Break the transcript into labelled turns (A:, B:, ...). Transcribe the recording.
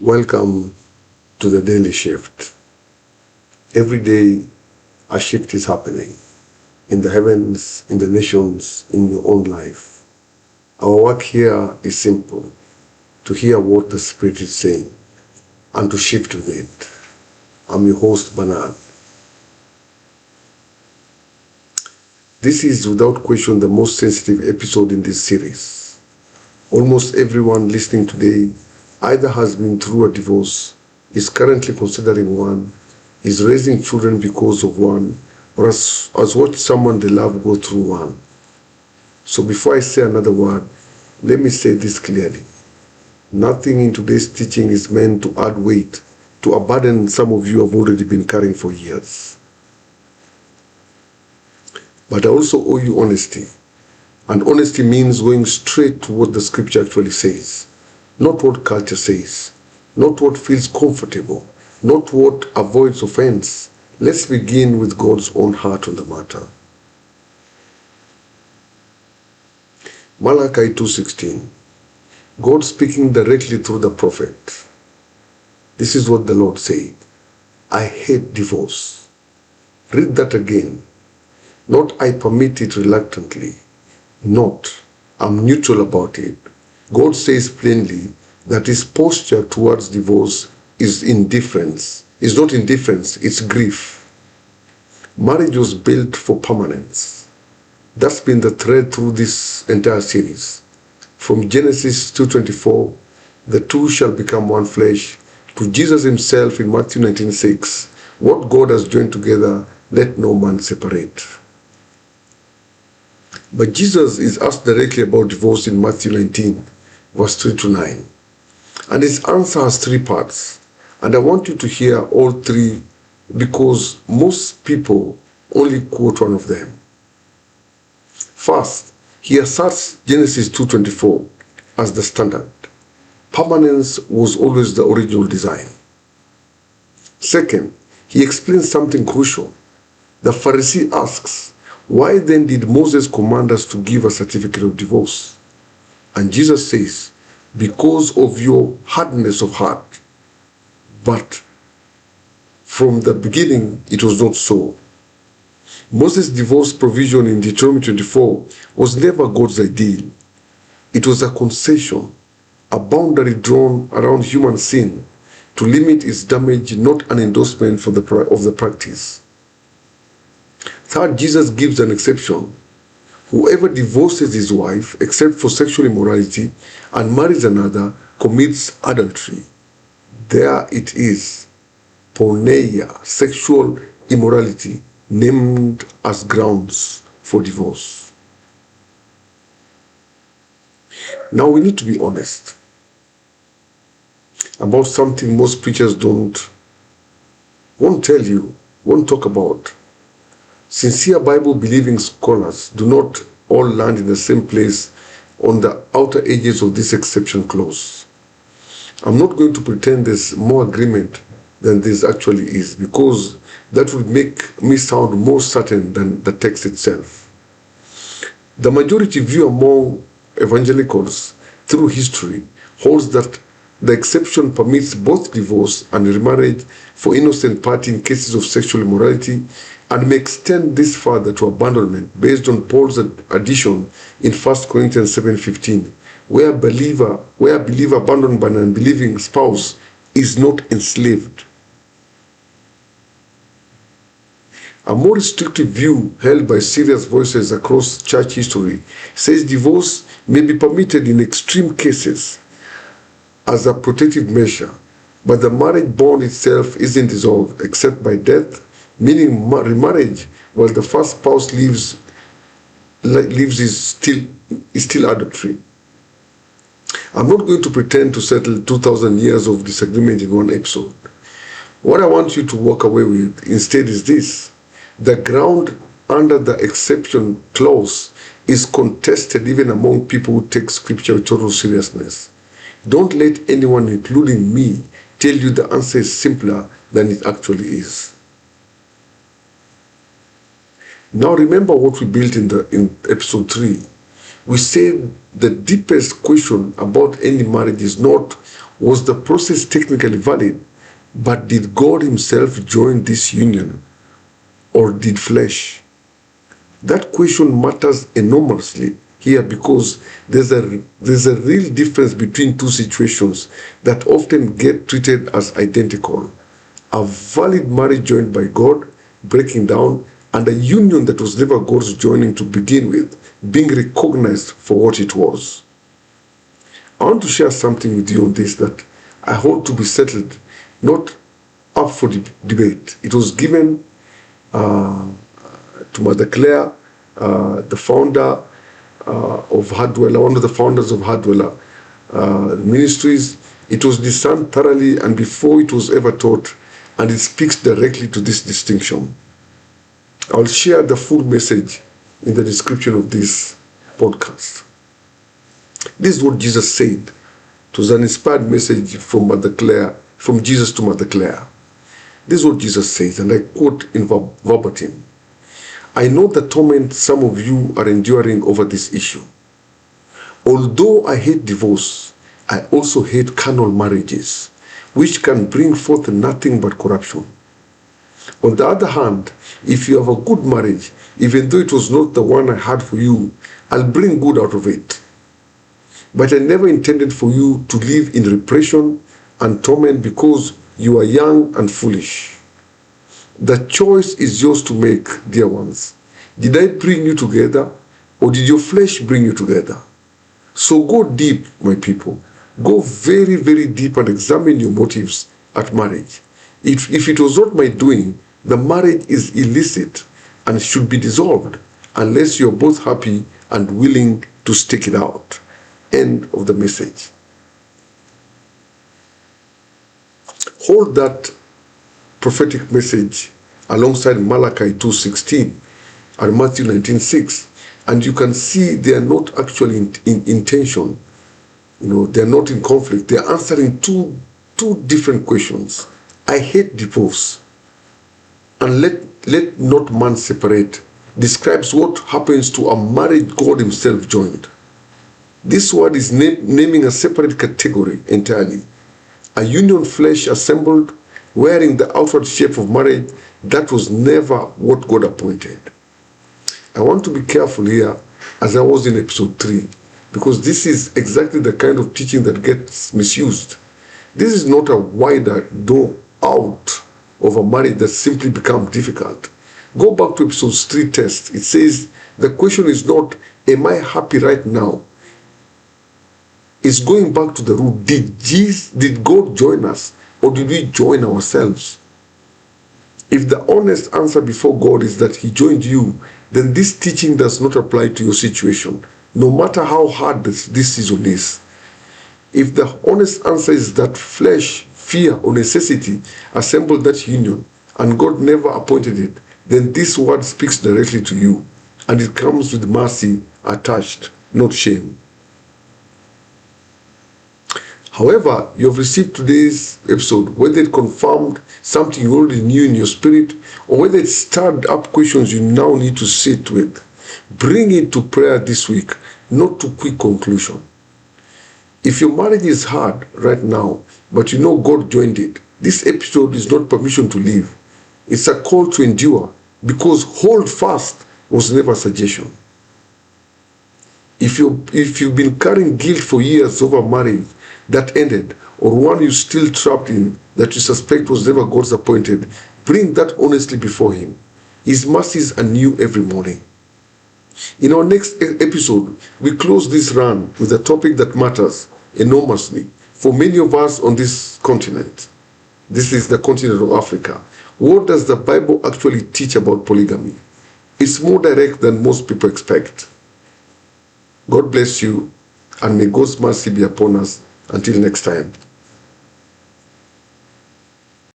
A: Welcome to the Daily Shift. Every day a shift is happening in the heavens, in the nations, in your own life. Our work here is simple: to hear what the Spirit is saying and to shift with it. I'm your host, Bernard. This is without question the most sensitive episode in this series. Almost everyone listening today either has been through a divorce, is currently considering one, is raising children because of one, or has watched someone they love go through one. So before I say another word, let me say this clearly. Nothing in today's teaching is meant to add weight to a burden some of you have already been carrying for years. But I also owe you honesty. And honesty means going straight to what the scripture actually says. Not what culture says, not what feels comfortable, not what avoids offense. Let's begin with God's own heart on the matter. Malachi 2:16. God speaking directly through the prophet. This is what the Lord said. I hate divorce. Read that again. Not I permit it reluctantly. Not I'm neutral about it. God says plainly that his posture towards divorce is indifference. It's not indifference, it's grief. Marriage was built for permanence. That's been the thread through this entire series. From Genesis 2:24, the two shall become one flesh, to Jesus himself in Matthew 19:6, what God has joined together, let no man separate. But Jesus is asked directly about divorce in Matthew 19, verse 3-9. And his answer has three parts. And I want you to hear all three because most people only quote one of them. First, he asserts Genesis 2:24 as the standard. Permanence was always the original design. Second, he explains something crucial. The Pharisee asks, why then did Moses command us to give a certificate of divorce? And Jesus says, because of your hardness of heart. But from the beginning, it was not so. Moses' divorce provision in Deuteronomy 24 was never God's ideal. It was a concession, a boundary drawn around human sin to limit its damage, not an endorsement of the practice. Third, Jesus gives an exception. Whoever divorces his wife, except for sexual immorality, and marries another, commits adultery. There it is, porneia, sexual immorality, named as grounds for divorce. Now we need to be honest about something most preachers won't tell you, won't talk about. Sincere Bible-believing scholars do not all land in the same place on the outer edges of this exception clause. I'm not going to pretend there's more agreement than this actually is, because that would make me sound more certain than the text itself. The majority view among evangelicals through history holds that the exception permits both divorce and remarriage for innocent party in cases of sexual immorality, and may extend this further to abandonment based on Paul's addition in 1 Corinthians 7:15, where a believer abandoned by an unbelieving spouse is not enslaved. A more restrictive view held by serious voices across church history says divorce may be permitted in extreme cases as a protective measure, but the marriage bond itself isn't dissolved except by death, meaning remarriage while the first spouse lives is still adultery. I'm not going to pretend to settle 2,000 years of disagreement in one episode. What I want you to walk away with instead is this: the ground under the exception clause is contested even among people who take scripture with total seriousness. Don't let anyone, including me, tell you the answer is simpler than it actually is. Now remember what we built in episode 3. We said the deepest question about any marriage is not Was the process technically valid? But did God himself join this union, or did flesh? That question matters enormously here because there's a real difference between two situations that often get treated as identical. A valid marriage joined by God breaking down, and a union that was never God's joining to begin with being recognized for what it was. I want to share something with you on this that I hold to be settled, not up for debate. It was given to Mother Claire, the founder of Heartdweller, one of the founders of Heartdweller Ministries. It was discerned thoroughly and before it was ever taught, and it speaks directly to this distinction. I'll share the full message in the description of this podcast. This is what Jesus said. It was an inspired message from Mother Claire, from Jesus to Mother Claire. This is what Jesus says, and I quote in verbatim. I know the torment some of you are enduring over this issue. Although I hate divorce, I also hate carnal marriages, which can bring forth nothing but corruption. On the other hand, if you have a good marriage, even though it was not the one I had for you, I'll bring good out of it. But I never intended for you to live in repression and torment because you are young and foolish. The choice is yours to make, dear ones. Did I bring you together, or did your flesh bring you together? So go deep, my people. Go very, very deep and examine your motives at marriage. If it was not my doing, the marriage is illicit and should be dissolved unless you're both happy and willing to stick it out. End of the message. Hold that prophetic message alongside Malachi 2:16 and Matthew 19:6, and you can see they are not actually in tension. They are not in conflict. They are answering two different questions. I hate divorce, and let not man separate describes what happens to a marriage God himself joined. This word is naming a separate category entirely. A union flesh assembled, wearing the outward shape of marriage, that was never what God appointed. I want to be careful here, as I was in episode 3, because this is exactly the kind of teaching that gets misused. This is not a wider door out of a marriage that simply becomes difficult. Go back to episode 3 test. It says the question is not, am I happy right now? It's going back to the root. Did God join us, or did we join ourselves? If the honest answer before God is that he joined you, then this teaching does not apply to your situation, no matter how hard this season is. If the honest answer is that flesh, fear, or necessity assembled that union, and God never appointed it, then this word speaks directly to you, and it comes with mercy attached, not shame. However, you have received today's episode, whether it confirmed something you already knew in your spirit, or whether it stirred up questions you now need to sit with. Bring it to prayer this week, not to quick conclusion. If your marriage is hard right now, but you know God joined it, this episode is not permission to leave. It's a call to endure, because hold fast was never a suggestion. If you've been carrying guilt for years over marriage that ended, or one you're still trapped in that you suspect was never God's appointed, bring that honestly before him. His mercies are new every morning. In our next episode, we close this run with a topic that matters enormously for many of us on this continent. This is the continent of Africa. What does the Bible actually teach about polygamy? It's more direct than most people expect. God bless you, and may God's mercy be upon us. Until next time.